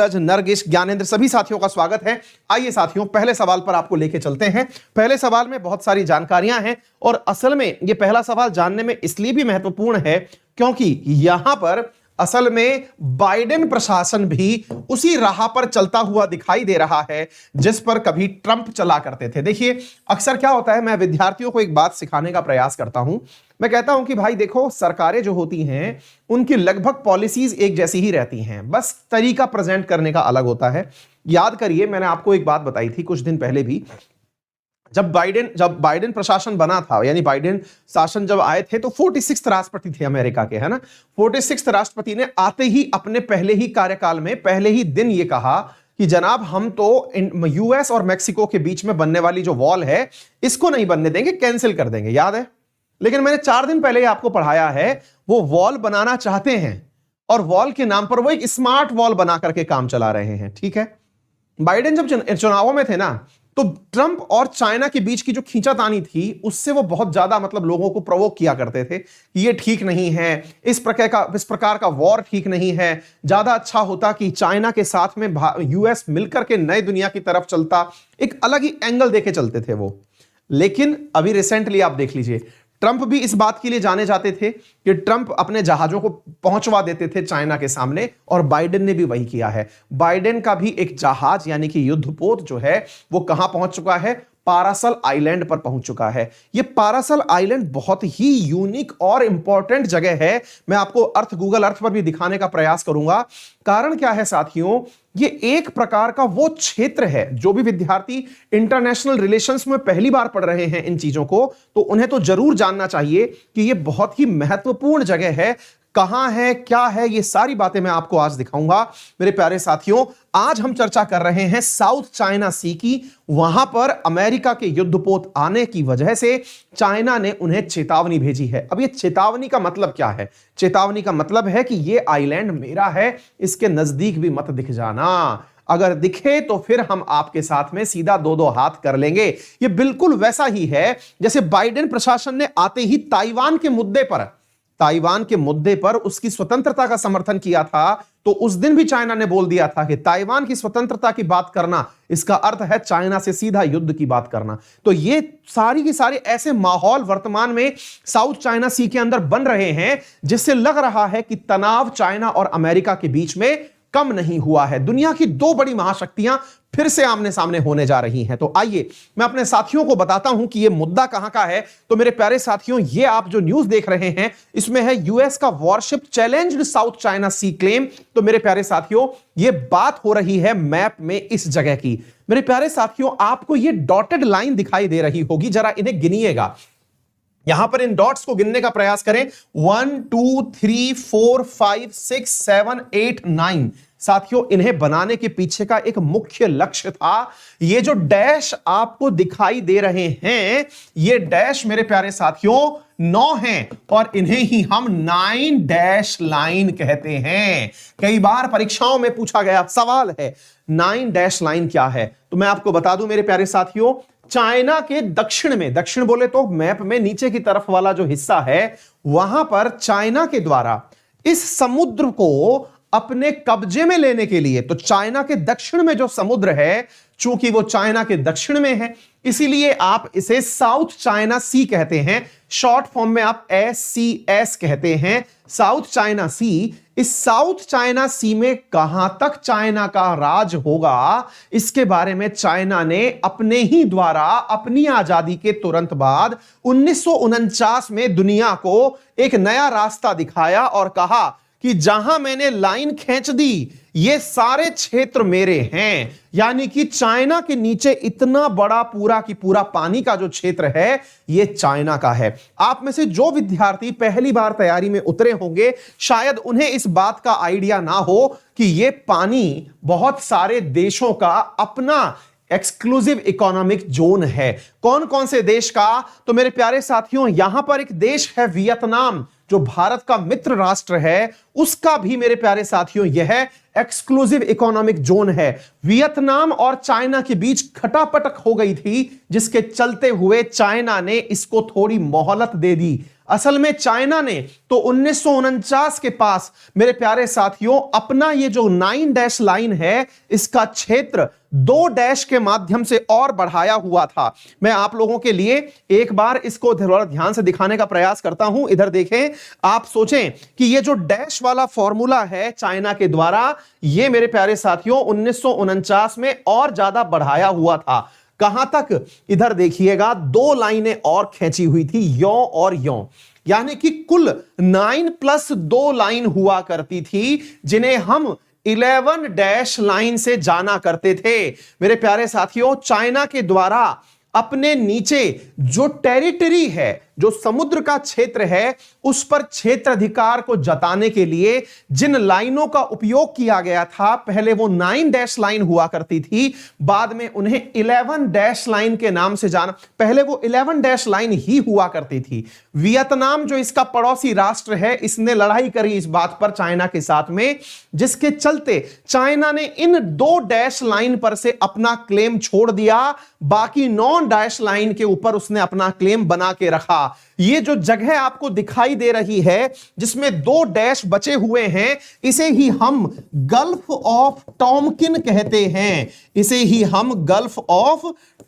नरगिस, ज्ञानेंद्र, सभी साथियों का स्वागत है। आइए साथियों, पहले सवाल पर आपको लेके चलते हैं। पहले सवाल में बहुत सारी जानकारियां हैं और असल में ये पहला सवाल जानने में इसलिए भी महत्वपूर्ण है क्योंकि यहां पर असल में बाइडेन प्रशासन भी उसी राह पर चलता हुआ दिखाई दे रहा है जिस पर कभी ट्रंप चला करते थे। देखिए, अक्सर क्या होता है, मैं विद्यार्थियों को एक बात सिखाने का प्रयास करता हूं। मैं कहता हूं कि भाई देखो, सरकारें जो होती हैं उनकी लगभग पॉलिसीज एक जैसी ही रहती हैं, बस तरीका प्रेजेंट करने का अलग होता है। याद करिए, मैंने आपको एक बात बताई थी कुछ दिन पहले भी, जब बाइडेन प्रशासन बना था, यानी बाइडेन शासन जब आए थे तो 46 राष्ट्रपति थे अमेरिका के, है ना। 46 राष्ट्रपति ने आते ही अपने पहले ही कार्यकाल में पहले ही दिन ये कहा कि जनाब, हम तो यूएस और मेक्सिको के बीच में बनने वाली जो वॉल है इसको नहीं बनने देंगे, कैंसिल कर देंगे। याद है? लेकिन मैंने 4 दिन पहले आपको पढ़ाया है, वो वॉल बनाना चाहते हैं और वॉल के नाम पर वो एक स्मार्ट वॉल बना करके काम चला रहे हैं। ठीक है, बाइडेन जब चुनावों में थे ना, तो ट्रंप और चाइना के बीच की जो खींचातानी थी उससे वो बहुत ज्यादा लोगों को प्रोवोक किया करते थे कि ये ठीक नहीं है, इस प्रकार का वॉर ठीक नहीं है, ज्यादा अच्छा होता कि चाइना के साथ में यूएस मिलकर के नई दुनिया की तरफ चलता। एक अलग ही एंगल देके चलते थे वो। लेकिन अभी रिसेंटली आप देख लीजिए, ट्रंप भी इस बात के लिए जाने जाते थे कि ट्रंप अपने जहाजों को पहुंचवा देते थे चाइना के सामने, और बाइडेन ने भी वही किया है। बाइडेन का भी एक जहाज यानी कि युद्धपोत जो है वो कहां पहुंच चुका है? पारासल आइलैंड पर पहुंच चुका है। यह पारासल आइलैंड बहुत ही यूनिक और इंपॉर्टेंट जगह है। मैं आपको गूगल अर्थ पर भी दिखाने का प्रयास करूंगा। कारण क्या है साथियों, ये एक प्रकार का वो क्षेत्र है, जो भी विद्यार्थी इंटरनेशनल रिलेशंस में पहली बार पढ़ रहे हैं इन चीजों को, तो उन्हें तो जरूर जानना चाहिए कि ये बहुत ही महत्वपूर्ण जगह है। कहां है, क्या है, ये सारी बातें मैं आपको आज दिखाऊंगा। मेरे प्यारे साथियों, आज हम चर्चा कर रहे हैं साउथ चाइना सी की। वहां पर अमेरिका के युद्धपोत आने की वजह से चाइना ने उन्हें चेतावनी भेजी है। अब ये चेतावनी का मतलब क्या है? चेतावनी का मतलब है कि ये आइलैंड मेरा है, इसके नजदीक भी मत दिख जाना। अगर दिखे तो फिर हम आपके साथ में सीधा 2-2 हाथ कर लेंगे। ये बिल्कुल वैसा ही है जैसे बाइडेन प्रशासन ने आते ही ताइवान के मुद्दे पर उसकी स्वतंत्रता का समर्थन किया था, तो उस दिन भी चाइना ने बोल दिया था कि ताइवान की स्वतंत्रता की बात करना, इसका अर्थ है चाइना से सीधा युद्ध की बात करना। तो ये सारी की सारी ऐसे माहौल वर्तमान में साउथ चाइना सी के अंदर बन रहे हैं जिससे लग रहा है कि तनाव चाइना और अमेरिका के बीच में कम नहीं हुआ है। दुनिया की 2 बड़ी महाशक्तियां फिर से आमने सामने होने जा रही हैं। तो आइए मैं अपने साथियों को बताता हूं कि यह मुद्दा कहां का है। तो मेरे प्यारे साथियों, ये आप जो न्यूज देख रहे हैं इसमें है यूएस का worship challenged south China C claim. तो मेरे प्यारे साथियों, यह बात हो रही है मैप में इस जगह की। मेरे प्यारे साथियों, आपको यह डॉटेड लाइन दिखाई दे रही होगी, जरा इन्हें गिनिएगा। यहां पर इन डॉट्स को गिनने का प्रयास करें। 1 2 3 4 5 6 7 8 9। साथियों, इन्हें बनाने के पीछे का एक मुख्य लक्ष्य था। ये जो डैश आपको दिखाई दे रहे हैं, ये डैश मेरे प्यारे साथियों 9 हैं और इन्हें ही हम 9 डैश लाइन कहते हैं। कई बार परीक्षाओं में पूछा गया सवाल है, 9 डैश लाइन क्या है? तो मैं आपको बता दूं मेरे प्यारे साथियों, चाइना के दक्षिण में, दक्षिण बोले तो मैप में नीचे की तरफ वाला जो हिस्सा है, वहां पर चाइना के द्वारा इस समुद्र को अपने कब्जे में लेने के लिए, तो चाइना के दक्षिण में जो समुद्र है, चूंकि वो चाइना के दक्षिण में है, इसीलिए आप इसे साउथ चाइना सी कहते हैं। शॉर्ट फॉर्म में आप SCS कहते हैं, साउथ चाइना सी। इस साउथ चाइना सी में कहां तक चाइना का राज होगा, इसके बारे में चाइना ने अपने ही द्वारा अपनी आजादी के तुरंत बाद 1949 में दुनिया को एक नया रास्ता दिखाया और कहा कि जहां मैंने लाइन खींच दी, ये सारे क्षेत्र मेरे हैं। यानी कि चाइना के नीचे इतना बड़ा पूरा की पूरा पानी का जो क्षेत्र है, ये चाइना का है। आप में से जो विद्यार्थी पहली बार तैयारी में उतरे होंगे, शायद उन्हें इस बात का आइडिया ना हो कि ये पानी बहुत सारे देशों का अपना एक्सक्लूसिव इकोनॉमिक जोन है। कौन कौन से देश का? तो मेरे प्यारे साथियों, यहां पर एक देश है वियतनाम, जो भारत का मित्र राष्ट्र है, उसका भी मेरे प्यारे साथियों यह एक्सक्लूसिव इकोनॉमिक जोन है। वियतनाम और चाइना के बीच खटापटक हो गई थी, जिसके चलते हुए चाइना ने इसको थोड़ी मोहलत दे दी। असल में चाइना ने तो 1949 के पास मेरे प्यारे साथियों अपना ये जो 9 डैश लाइन है इसका क्षेत्र 2 डैश के माध्यम से और बढ़ाया हुआ था। मैं आप लोगों के लिए एक बार इसको थोड़ा ध्यान से दिखाने का प्रयास करता हूं। इधर देखें, आप सोचें कि ये जो डैश वाला फॉर्मूला है चाइना के द्वारा, ये मेरे प्यारे साथियों 1949 में और ज्यादा बढ़ाया हुआ था। कहां तक? इधर देखिएगा, 2 लाइनें और खींची हुई थी, यों और यों, यानी कि कुल 9+2 लाइन हुआ करती थी, जिन्हें हम 11 डैश लाइन से जाना करते थे। मेरे प्यारे साथियों, चाइना के द्वारा अपने नीचे जो टेरिटरी है, जो समुद्र का क्षेत्र है, उस पर क्षेत्र अधिकार को जताने के लिए जिन लाइनों का उपयोग किया गया था, पहले वो 9 डैश लाइन हुआ करती थी, बाद में उन्हें 11 डैश लाइन के नाम से जाना। पहले वो 11 डैश लाइन ही हुआ करती थी। वियतनाम जो इसका पड़ोसी राष्ट्र है, इसने लड़ाई करी इस बात पर चाइना के साथ में, जिसके चलते चाइना ने इन 2 डैश लाइन पर से अपना क्लेम छोड़ दिया, बाकी 9 डैश लाइन के ऊपर उसने अपना क्लेम बना के रखा। ये जो जगह आपको दिखाई दे रही है जिसमें 2 डैश बचे हुए हैं, इसे ही हम गल्फ ऑफ टॉमकिन कहते हैं। इसे ही हम गल्फ ऑफ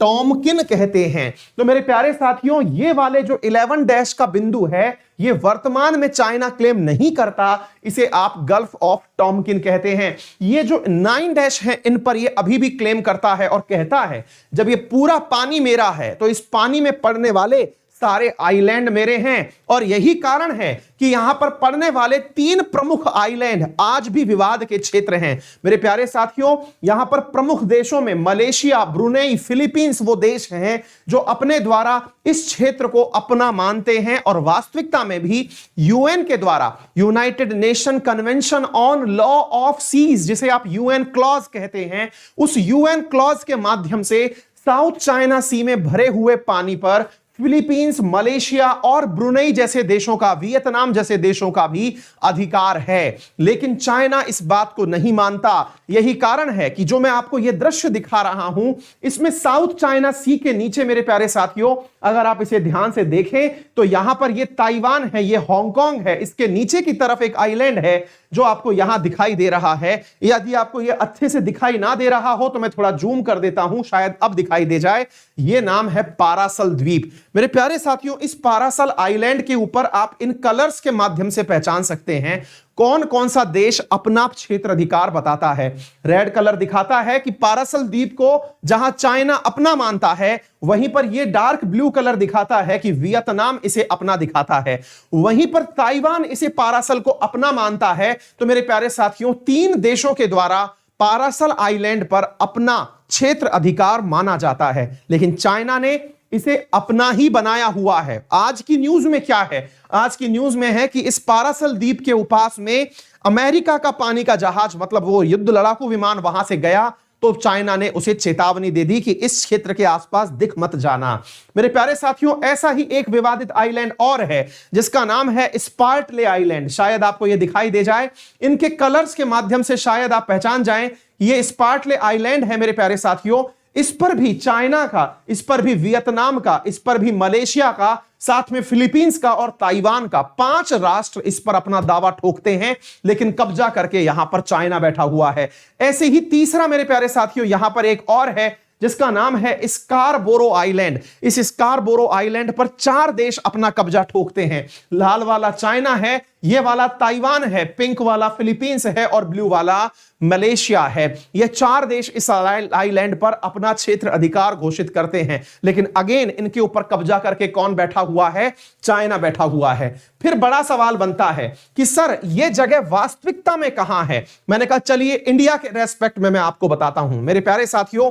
टॉमकिन कहते हैं। तो मेरे प्यारे साथियों, ये वाले जो 11 डैश का बिंदु है, ये वर्तमान में चाइना क्लेम नहीं करता, इसे आप गल्फ ऑफ टॉमकिन कहते हैं। ये जो 9 डैश है, इन पर ये अभी भी क्लेम करता है और कहता है जब ये पूरा पानी मेरा है तो इस पानी में पड़ने वाले सारे आइलैंड मेरे हैं। और यही कारण है कि यहां पर पड़ने वाले 3 प्रमुख आइलैंड आज भी विवाद के क्षेत्र हैं। मेरे प्यारे साथियों, यहां पर प्रमुख देशों में मलेशिया, ब्रुनेई, फिलीपींस वो देश हैं जो अपने द्वारा इस क्षेत्र को अपना मानते हैं और वास्तविकता में भी यूएन के द्वारा, united nation convention on law of seas, जिसे आप यूएन क्लॉज कहते हैं, उस यूएन क्लॉज के माध्यम से साउथ चाइना सी में भरे हुए पानी पर फिलीपींस, मलेशिया और ब्रुनेई जैसे देशों का, वियतनाम जैसे देशों का भी अधिकार है। लेकिन चाइना इस बात को नहीं मानता। यही कारण है कि जो मैं आपको यह दृश्य दिखा रहा हूं, इसमें साउथ चाइना सी के नीचे मेरे प्यारे साथियों, अगर आप इसे ध्यान से देखें तो यहां पर यह ताइवान है, यह हांगकांग है, इसके नीचे की तरफ एक आइलैंड है जो आपको यहां दिखाई दे रहा है। यदि आपको यह अच्छे से दिखाई ना दे रहा हो तो मैं थोड़ा जूम कर देता हूं, शायद अब दिखाई दे जाए। यह नाम है पारासल द्वीप। मेरे प्यारे साथियों, इस पारासल आइलैंड के ऊपर आप इन कलर्स के माध्यम से पहचान सकते हैं कौन कौन सा देश अपना क्षेत्र अधिकार बताता है। रेड कलर दिखाता है कि पारासल द्वीप को जहां चाइना अपना मानता है, वहीं पर यह डार्क ब्लू कलर दिखाता है कि वियतनाम इसे अपना दिखाता है, वहीं पर ताइवान इसे पारासल को अपना मानता है। तो मेरे प्यारे साथियों, 3 देशों के द्वारा पारासल आइलैंड पर अपना क्षेत्र अधिकार माना जाता है, लेकिन चाइना ने इसे अपना ही बनाया हुआ है। आज की न्यूज में क्या है? आज की न्यूज में है कि इस पारासल द्वीप के उपास में अमेरिका का पानी का जहाज, मतलब वो युद्ध लड़ाकू विमान वहां से गया तो चाइना ने उसे चेतावनी दे दी कि इस क्षेत्र के आसपास दिख मत जाना। मेरे प्यारे साथियों, ऐसा ही एक विवादित आइलैंड और है जिसका नाम है स्पार्टले आइलैंड। शायद आपको यह दिखाई दे जाए, इनके कलर्स के माध्यम से शायद आप पहचान जाएं, ये स्पार्टले आइलैंड है। मेरे प्यारे साथियों, इस पर भी चाइना का, इस पर भी वियतनाम का, इस पर भी मलेशिया का, साथ में फिलीपींस का और ताइवान का, 5 राष्ट्र इस पर अपना दावा ठोकते हैं, लेकिन कब्जा करके यहां पर चाइना बैठा हुआ है। ऐसे ही तीसरा मेरे प्यारे साथियों यहां पर एक और है जिसका नाम है स्कारबोरो आइलैंड। इस स्कारबोरो आइलैंड पर 4 देश अपना कब्जा ठोकते हैं। लाल वाला चाइना है, ये वाला ताइवान है, पिंक वाला फिलीपींस है और ब्लू वाला मलेशिया है। ये 4 देश इस आइलैंड पर अपना क्षेत्र अधिकार घोषित करते हैं, लेकिन अगेन इनके ऊपर कब्जा करके कौन बैठा हुआ है? चाइना बैठा हुआ है। फिर बड़ा सवाल बनता है कि सर ये जगह वास्तविकता में कहां है? मैंने कहा चलिए इंडिया के रेस्पेक्ट में मैं आपको बताता हूं। मेरे प्यारे साथियों,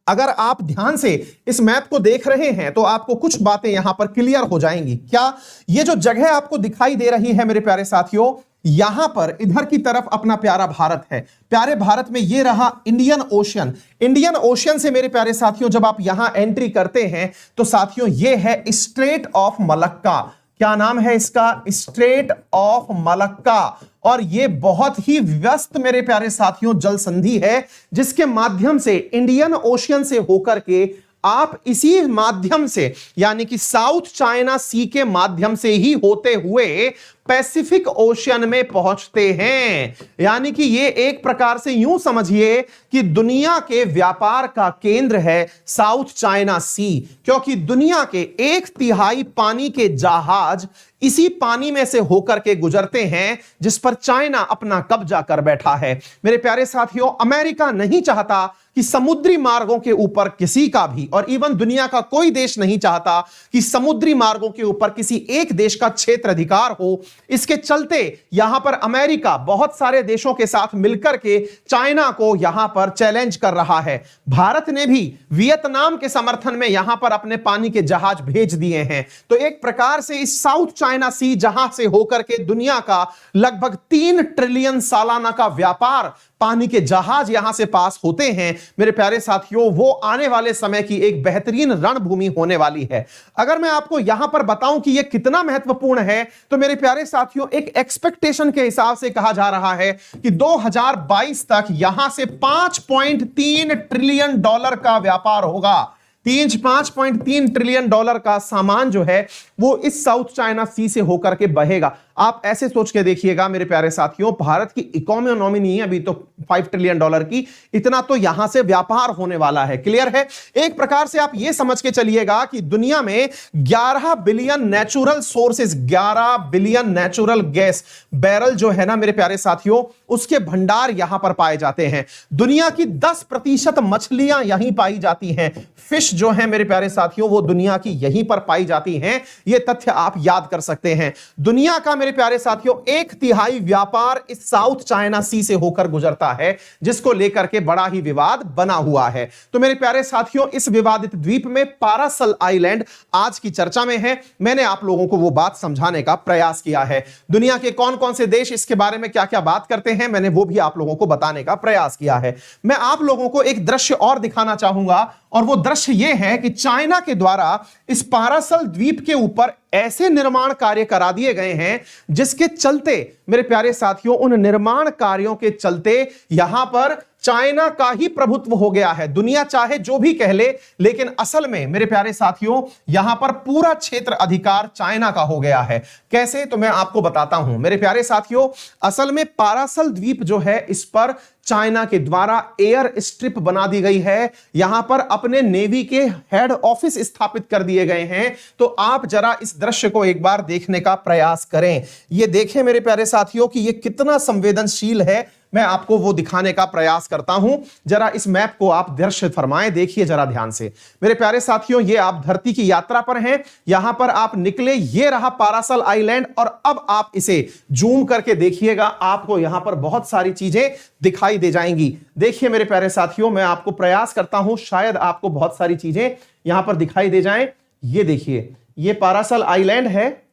अगर आप ध्यान से इस मैप को देख रहे हैं तो आपको कुछ बातें यहां पर क्लियर हो जाएंगी। क्या ये जो जगह आपको दिखाई दे रही है मेरे प्यारे साथियों, यहां पर इधर की तरफ अपना प्यारा भारत है। प्यारे भारत में ये रहा इंडियन ओशियन। इंडियन ओशियन से मेरे प्यारे साथियों जब आप यहां एंट्री करते हैं तो साथियों ये है स्ट्रेट ऑफ मलक्का। क्या नाम है इसका? Straight of Malacca. और ये बहुत ही व्यस्त मेरे प्यारे साथियों जल संधि है जिसके माध्यम से इंडियन ओशियन से होकर के आप इसी माध्यम से यानी कि साउथ चाइना सी के माध्यम से ही होते हुए पैसिफिक ओशियन में पहुंचते हैं। यानी कि ये एक प्रकार से यूं समझिए कि दुनिया के व्यापार का केंद्र है साउथ चाइना सी, क्योंकि दुनिया के 1/3 पानी के जहाज इसी पानी में से होकर के गुजरते हैं जिस पर चाइना अपना कब्जा कर बैठा है। मेरे प्यारे साथियों, अमेरिका नहीं चाहता कि समुद्री मार्गों के ऊपर किसी का भी, और इवन दुनिया का कोई देश नहीं चाहता कि समुद्री मार्गों के ऊपर किसी एक देश का क्षेत्र अधिकार हो। इसके चलते यहां पर अमेरिका बहुत सारे देशों के साथ मिलकर के चाइना को यहां पर चैलेंज कर रहा है। भारत ने भी वियतनाम के समर्थन में यहां पर अपने पानी के जहाज भेज दिए हैं। तो एक प्रकार से इस साउथ चाइना सी जहां से होकर के दुनिया का लगभग 3 ट्रिलियन सालाना का व्यापार पानी के जहाज यहां से पास होते हैं। मेरे प्यारे साथियों, वो आने वाले समय की एक बेहतरीन रणभूमि होने वाली है। अगर मैं आपको यहां पर बताऊं कि यह कितना महत्वपूर्ण है, तो मेरे प्यारे साथियों, एक एक्सपेक्टेशन के हिसाब से कहा जा रहा है कि 2022 तक यहां से $5.3 ट्रिलियन का व्यापार होगा। 5.3 ट्रिलियन डॉलर का सामान जो है वो इस साउथ चाइना सी से होकर के बहेगा। आप ऐसे सोच के देखिएगा मेरे प्यारे साथियों, भारत की इकोनॉमी नहीं है अभी तो $5 ट्रिलियन की, इतना तो यहां से व्यापार होने वाला है। क्लियर है? एक प्रकार से आप यह समझ के चलिएगा कि दुनिया में 11 billion natural sources, 11 billion natural gas barrel जो है ना मेरे प्यारे साथियों, उसके भंडार यहां पर पाए जाते हैं। दुनिया की 10% मछलियां यहीं पाई जाती हैं। फिश जो है मेरे प्यारे साथियों, वो दुनिया की यहीं पर पाई जाती हैं। यह तथ्य आप याद कर सकते हैं। दुनिया का मेरे प्यारे साथियों 1/3 व्यापार इस साउथ चाइना सी से होकर गुजरता है, जिसको लेकर के बड़ा ही विवाद बना हुआ है। तो मेरे प्यारे साथियों, इस विवादित द्वीप में पारासल आइलैंड आज की चर्चा में है। मैंने आप लोगों को वो बात समझाने का प्रयास किया है। दुनिया के कौन कौन से देश इसके बारे में क्या क्या बात करते हैं, मैंने वो भी आप लोगों को बताने का प्रयास किया है। मैं आप लोगों को एक दृश्य और दिखाना चाहूंगा, और वो दृश्य यह है कि चाइना के द्वारा इस पारासल द्वीप के ऊपर ऐसे निर्माण कार्य करा दिए गए हैं जिसके चलते मेरे प्यारे साथियों, उन निर्माण कार्यों के चलते यहां पर चाइना का ही प्रभुत्व हो गया है। दुनिया चाहे जो भी कह ले, लेकिन असल में मेरे प्यारे साथियों यहां पर पूरा क्षेत्र अधिकार चाइना का हो गया है। कैसे? तो मैं आपको बताता हूं मेरे प्यारे साथियों। असल में पारासल द्वीप जो है, इस पर चाइना के द्वारा एयर स्ट्रिप बना दी गई है। यहां पर अपने नेवी के हेड ऑफिस स्थापित कर दिए गए हैं। तो आप जरा इस दृश्य को एक बार देखने का प्रयास करें। ये देखें मेरे प्यारे साथियों कि ये कितना संवेदनशील है। मैं आपको वो दिखाने का प्रयास करता हूं। जरा इस मैप को आप दृश्य फरमाएं, देखिए जरा ध्यान से। मेरे प्यारे साथियों, ये आप धरती की यात्रा पर हैं। यहां पर आप निकले, ये रहा पारासल आइलैंड, और अब आप इसे जूम करके देखिएगा, आपको यहां पर बहुत सारी चीजें दिखाई दे जाएंगी। देखिए मेरे प्यारे साथियों, मैं आपको प्रयास करता हूं, शायद आपको बहुत सारी चीजें यहां पर दिखाई दे जाएं। ये देखिए, ये पारासल आइलैंड है।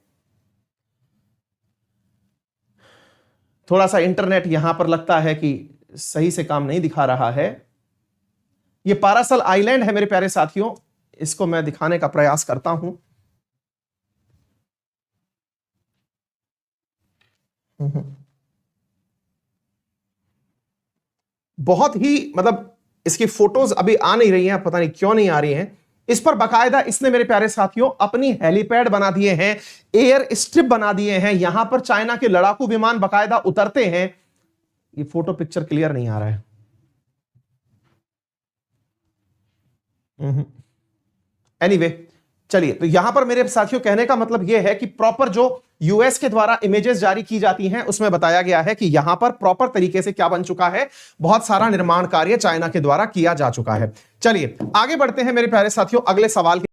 थोड़ा सा इंटरनेट यहां पर लगता है कि सही से काम नहीं दिखा रहा है। यह पारासल आइलैंड है मेरे प्यारे साथियों, इसको मैं दिखाने का प्रयास करता हूं। बहुत ही मतलब इसकी फोटोज अभी आ नहीं रही हैं, पता नहीं क्यों नहीं आ रही हैं। इस पर बकायदा इसने मेरे प्यारे साथियों अपनी हेलीपैड बना दिए हैं, एयर स्ट्रिप बना दिए हैं। यहां पर चाइना के लड़ाकू विमान बकायदा उतरते हैं। ये फोटो पिक्चर क्लियर नहीं आ रहा है। एनीवे, चलिए, तो यहां पर मेरे साथियों कहने का मतलब यह है कि प्रॉपर जो यूएस के द्वारा इमेजेस जारी की जाती हैं उसमें बताया गया है कि यहां पर प्रॉपर तरीके से क्या बन चुका है, बहुत सारा निर्माण कार्य चाइना के द्वारा किया जा चुका है। चलिए आगे बढ़ते हैं मेरे प्यारे साथियों अगले सवाल